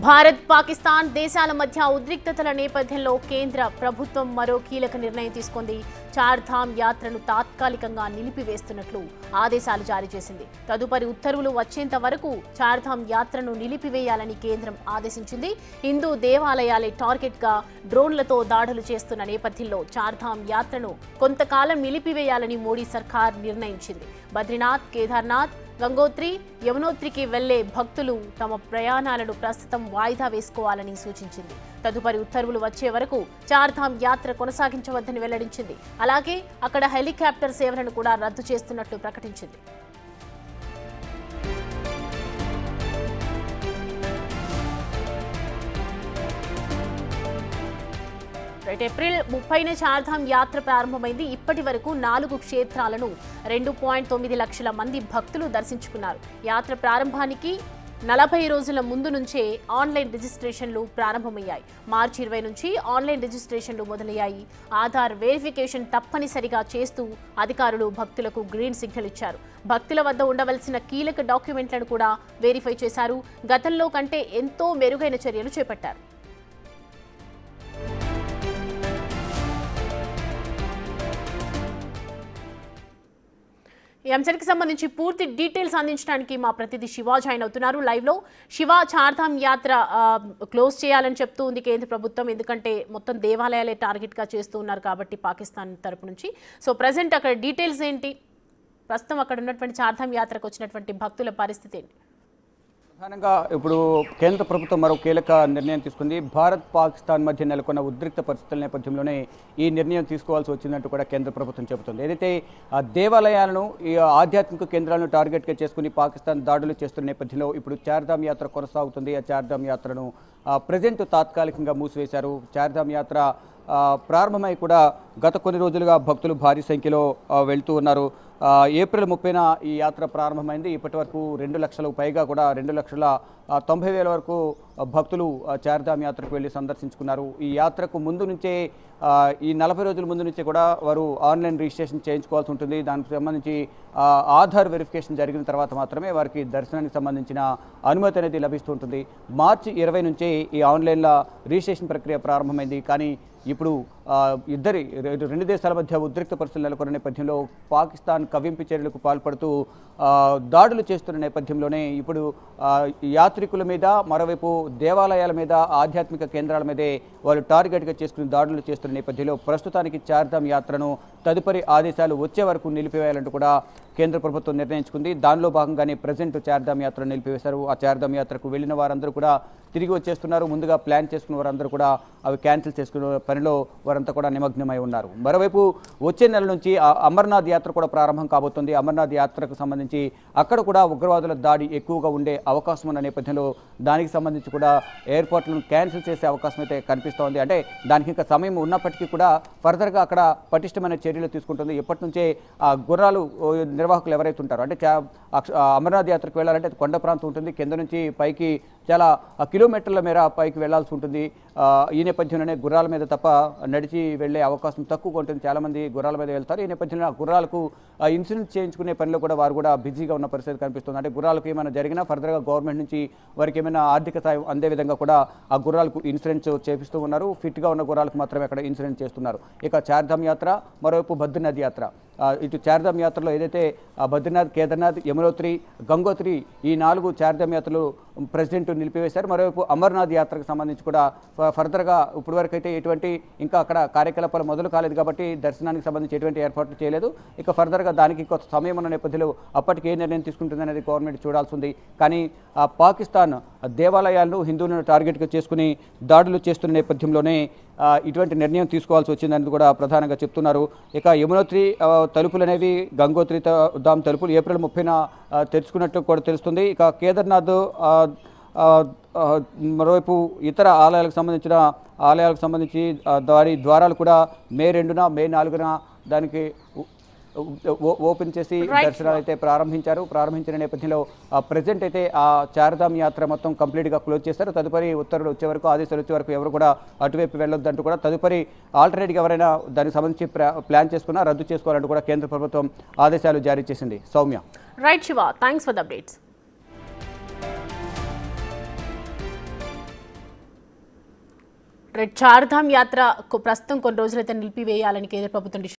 భారత్ పాకిస్తాన్ దేశాల మధ్య ఉద్రిక్తతల నేపథ్యంలో కేంద్ర ప్రభుత్వం మరో కీలక నిర్ణయం తీసుకుంది. చార్ధామ్ యాత్రను తాత్కాలికంగా నిలిపివేస్తున్నట్లు ఆదేశాలు జారీ చేసింది. తదుపరి ఉత్తర్వులు వచ్చేంత వరకు చార్ధామ్ యాత్రను నిలిపివేయాలని కేంద్రం ఆదేశించింది. హిందూ దేవాలయాలే టార్గెట్గా డ్రోన్లతో దాడులు చేస్తున్న నేపథ్యంలో చార్ధామ్ యాత్రను కొంతకాలం నిలిపివేయాలని మోడీ సర్కార్ నిర్ణయించింది. బద్రీనాథ్, కేదార్నాథ్, గంగోత్రి, యమునోత్రికి వెళ్లే భక్తులు తమ ప్రయాణాలను ప్రస్తుతం వాయిదా వేసుకోవాలని సూచించింది. తదుపరి ఉత్తర్వులు వచ్చే వరకు చార్ధామ్ యాత్ర కొనసాగించవద్దని వెల్లడించింది. అలాగే అక్కడ హెలికాప్టర్ సేవలను కూడా రద్దు చేస్తున్నట్లు ప్రకటించింది. ఏప్రిల్ 30న చార్ధామ్ యాత్ర ప్రారంభమైంది. ఇప్పటి వరకు 4 క్షేత్రాలను 2.9 లక్షల మంది భక్తులు దర్శించుకున్నారు. యాత్ర ప్రారంభానికి 40 రోజుల ముందు నుంచే ఆన్లైన్ రిజిస్ట్రేషన్లు ప్రారంభమయ్యాయి. మార్చి 20 నుంచి ఆన్లైన్ రిజిస్ట్రేషన్లు మొదలయ్యాయి. ఆధార్ వెరిఫికేషన్ తప్పనిసరిగా చేస్తూ అధికారులు భక్తులకు గ్రీన్ సిగ్నల్ ఇచ్చారు. భక్తుల వద్ద ఉండవలసిన కీలక డాక్యుమెంట్లను కూడా వెరిఫై చేశారు. గతంలో కంటే ఎంతో మెరుగైన చర్యలు చేపట్టారు. ఈ అంశానికి సంబంధించి పూర్తి డీటెయిల్స్ అందించడానికి మా ప్రతినిధి శివ జాయిన్ అవుతున్నారు లైవ్ లో. శివ, చార్ధామ్ యాత్ర క్లోజ్ చేయాలని చెప్తూ ఉంది కేంద్ర ప్రభుత్వం, ఎందుకంటే మొత్తం దేవాలయాలే టార్గెట్ గా చేస్తూ ఉన్నారు కాబట్టి పాకిస్తాన్ తరపు నుంచి. సో ప్రజెంట్ అక్కడ డీటెయిల్స్ ఏంటి, ప్రస్తుతం అక్కడ ఉన్నటువంటి చార్ధామ్ యాత్రకు వచ్చినటువంటి భక్తుల పరిస్థితి ఏంటి? ప్రధానంగా ఇప్పుడు కేంద్ర ప్రభుత్వం మరో కీలక నిర్ణయం తీసుకుంది. భారత్ పాకిస్తాన్ మధ్య నెలకొన్న ఉద్రిక్త పరిస్థితుల నేపథ్యంలోనే ఈ నిర్ణయం తీసుకోవాల్సి వచ్చిందంటూ కూడా కేంద్ర ప్రభుత్వం చెబుతుంది. ఏదైతే దేవాలయాలను, ఈ ఆధ్యాత్మిక కేంద్రాలను టార్గెట్గా చేసుకుని పాకిస్తాన్ దాడులు చేస్తున్న నేపథ్యంలో ఇప్పుడు చార్ధామ్ యాత్ర కొనసాగుతుంది. ఆ చార్ధామ్ యాత్రను ప్రజెంట్ తాత్కాలికంగా మూసివేశారు. చార్ధామ్ యాత్ర ప్రారంభమై కూడా గత కొన్ని రోజులుగా భక్తులు భారీ సంఖ్యలో వెళ్తూ ఉన్నారు. ఏప్రిల్ 30న ఈ యాత్ర ప్రారంభమైంది. ఇప్పటి వరకు 2 లక్షలకు పైగా కూడా 2,90,000 వరకు భక్తులు చార్ధామ్ యాత్రకు వెళ్ళి సందర్శించుకున్నారు. ఈ యాత్రకు ముందు నుంచే ఈ 40 రోజుల ముందు నుంచే కూడా వారు ఆన్లైన్ రిజిస్ట్రేషన్ చేయించుకోవాల్సి ఉంటుంది. దానికి సంబంధించి ఆధార్ వెరిఫికేషన్ జరిగిన తర్వాత మాత్రమే వారికి దర్శనానికి సంబంధించిన అనుమతి అనేది లభిస్తుంటుంది. మార్చి 20 నుంచే ఈ ఆన్లైన్లో రిజిస్ట్రేషన్ ప్రక్రియ ప్రారంభమైంది. కానీ ఇప్పుడు రెండు దేశాల మధ్య ఉద్రిక్త పరిస్థితులు నెలకొన్న నేపథ్యంలో పాకిస్తాన్ కవ్వింపు చర్యలకు పాల్పడుతూ దాడులు చేస్తున్న నేపథ్యంలోనే ఇప్పుడు యాత్రికుల మీద, మరోవైపు దేవాలయాల మీద, ఆధ్యాత్మిక కేంద్రాల మీదే వాళ్ళు టార్గెట్గా చేసుకుని దాడులు చేస్తున్న నేపథ్యంలో ప్రస్తుతానికి చార్ధామ్ యాత్రను తదుపరి ఆదేశాలు వచ్చే వరకు నిలిపివేయాలంటూ కూడా కేంద్ర ప్రభుత్వం నిర్ణయించుకుంది. దానిలో భాగంగానే ప్రజెంట్ చార్ధామ్ యాత్ర నిలిపివేశారు. ఆ చార్ధామ్ యాత్రకు వెళ్ళిన వారందరూ కూడా తిరిగి వచ్చేస్తున్నారు. ముందుగా ప్లాన్ చేసుకున్న వారందరూ కూడా అవి క్యాన్సిల్ చేసుకునే పనిలో వారంతా కూడా నిమగ్నమై ఉన్నారు. మరోవైపు వచ్చే నెల నుంచి అమర్నాథ్ యాత్ర కూడా ప్రారంభం కాబోతుంది. అమర్నాథ్ యాత్రకు సంబంధించి అక్కడ కూడా ఉగ్రవాదుల దాడి ఎక్కువగా ఉండే అవకాశం ఉన్న నేపథ్యంలో దానికి సంబంధించి కూడా ఎయిర్పోర్ట్లను క్యాన్సిల్ చేసే అవకాశం అయితే కనిపిస్తోంది. అంటే దానికి ఇంకా సమయం ఉన్నప్పటికీ కూడా ఫర్దర్గా అక్కడ పటిష్టమైన చర్యలు తీసుకుంటుంది. ఇప్పటి నుంచే గుర్రాలు నిర్వాహకులు ఎవరైతే ఉంటారో, అంటే అమర్నాథ్ యాత్రకు వెళ్ళాలంటే అది కొండ ప్రాంతం ఉంటుంది. కింద నుంచి పైకి చాలా కిలోమీటర్ల మేర పైకి వెళ్లాల్సి ఉంటుంది. ఈ నేపథ్యంలోనే గుర్రాల మీద తప్ప నడిచి వెళ్లే అవకాశం తక్కువగా ఉంటుంది. చాలామంది గుర్రాల మీద వెళ్తారు. ఈ నేపథ్యంలో ఆ గుర్రాలకు ఇన్సూరెన్స్ చేయించుకునే పనిలో కూడా వారు కూడా బిజీగా ఉన్న పరిస్థితి కనిపిస్తుంది. అంటే గుర్రాలకు ఏమైనా జరిగినా ఫర్దర్గా గవర్నమెంట్ నుంచి వారికి ఏమైనా ఆర్థిక సాయం అందే విధంగా కూడా ఆ గుర్రాలకు ఇన్సూరెన్స్ చేపిస్తూ ఉన్నారు. ఫిట్గా ఉన్న గుర్రాలకు మాత్రమే అక్కడ ఇన్సూరెన్స్ చేస్తున్నారు. ఇక చార్ధామ్ యాత్ర, మరోవైపు బద్రీనాథ్ యాత్ర. ఇటు చార్ధామ్ యాత్రలో ఏదైతే బద్రీనాథ్, కేదార్నాథ్, యమునోత్రి, గంగోత్రి ఈ 4 చార్ధామ్ యాత్రలు ప్రెసిడెంట్ నిలిపివేశారు. మరోవైపు అమర్నాథ్ యాత్రకు సంబంధించి కూడా ఫర్దర్గా ఇప్పటి వరకు అయితే ఎటువంటి ఇంకా అక్కడ కార్యకలాపాలు మొదలు కాలేదు కాబట్టి దర్శనానికి సంబంధించి ఎటువంటి ఏర్పాట్లు చేయలేదు. ఇక ఫర్దర్గా దానికి కొంత సమయం ఉన్న నేపథ్యంలో అప్పటికి ఏ నిర్ణయం తీసుకుంటుంది అనేది గవర్నమెంట్ చూడాల్సి ఉంది. కానీ పాకిస్తాన్ దేవాలయాలను, హిందువులను టార్గెట్గా చేసుకుని దాడులు చేస్తున్న నేపథ్యంలోనే ఇటువంటి నిర్ణయం తీసుకోవాల్సి వచ్చిందని కూడా ప్రధానంగా చెప్తున్నారు. ఇక యమునోత్రి తలుపులు అనేవి, గంగోత్రి ధామ్ తలుపులు ఏప్రిల్ 30న తెరుచుకున్నట్టు కూడా తెలుస్తుంది. ఇక కేదార్నాథ్, మరోవైపు ఇతర ఆలయాలకు సంబంధించి దాని ద్వారాలు కూడా మే 2న, మే 4న దానికి ఓపెన్ చేసి దర్శనాలు అయితే ప్రారంభించిన నేపథ్యంలో ప్రెజెంట్ అయితే ఆ చార్ధామ్ యాత్ర మొత్తం కంప్లీట్గా క్లోజ్ చేశారు. తదుపరి ఉత్తర్వులు వచ్చే వరకు, ఆదేశాలు వచ్చే వరకు ఎవరు కూడా అటువైపు వెళ్ళొద్దంటూ కూడా, తదుపరి ఆల్టర్నేట్గా ఎవరైనా దానికి సంబంధించి ప్లాన్ చేసుకున్నా రద్దు చేసుకోవాలంటూ కూడా కేంద్ర ప్రభుత్వం ఆదేశాలు జారీ చేసింది. Soumya. Right Shiva, thanks for the updates. Char Dham ప్రస్తుతం కొన్ని రోజులైతే నిలిపివేయాలని కేంద్ర ప్రభుత్వం